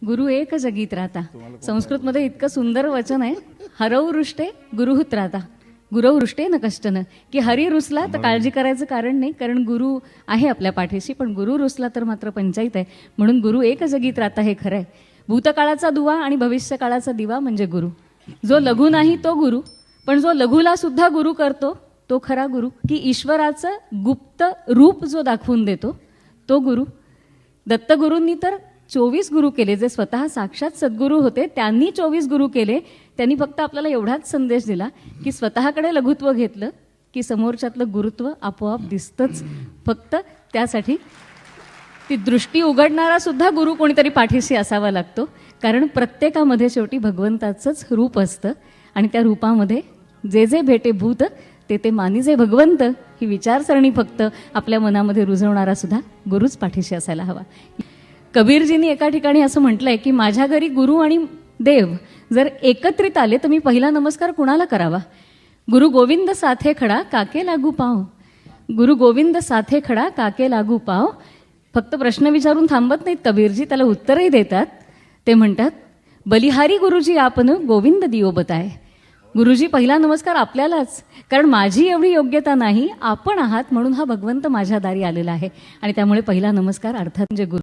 गुरु एक जगीत राहता. संस्कृतमध्ये इतकं सुंदर वचन आहे, हरव रुष्टे गुरुहुत राहता, गुरव रुष्टे न कष्टन, की हरी रुसला तर काळजी करायचं कारण नाही, कारण गुरु आहे आपल्या पाठीशी, पण गुरु रुसला तर मात्र पंचायत आहे. म्हणून गुरु एक जगीत राहता हे खरं आहे. भूतकाळाचा दुवा आणि भविष्य काळाचा दिवा म्हणजे गुरु. जो लघु नाही तो गुरु, पण जो लघुला सुद्धा गुरु करतो तो खरा गुरु. की ईश्वराचं गुप्त रूप जो दाखवून देतो तो गुरु. दत्तगुरूंनी तर 24 गुरु केले, जे स्वतः साक्षात सद्गुरू होते त्यांनी 24 गुरु केले. त्यांनी फक्त आपल्याला एवढाच संदेश दिला की स्वतःकडे लघुत्व घेतलं की समोरच्यातलं गुरुत्व आपोआप दिसतंच. फक्त त्यासाठी ती दृष्टी उघडणारा सुद्धा गुरु कोणीतरी पाठीशी असावा लागतो, कारण प्रत्येकामध्ये शेवटी भगवंताचंच रूप असतं आणि त्या रूपामध्ये जे जे भेटे भूत ते ते मानिजे भगवंत ही विचारसरणी फक्त आपल्या मनामध्ये रुजवणारा सुद्धा गुरुच पाठीशी असायला हवा. कबीरजींनी एका ठिकाणी असं म्हटलंय की माझ्या घरी गुरु आणि देव जर एकत्रित आले तर मी पहिला नमस्कार कुणाला करावा? गुरु गोविंद साथे खडा काके लागू पाव, गुरु गोविंद साथे खडा काके लागू पाव. फक्त प्रश्न विचारून थांबत नाहीत कबीरजी, त्याला उत्तरही देतात. ते म्हणतात बलिहारी गुरुजी आपण गोविंद दियो बताय. गुरुजी पहिला नमस्कार आपल्यालाच, कारण माझी एवढी योग्यता नाही, आपण आहात म्हणून हा भगवंत माझ्या दारी आलेला आहे आणि त्यामुळे पहिला नमस्कार अर्थात म्हणजे गुरु.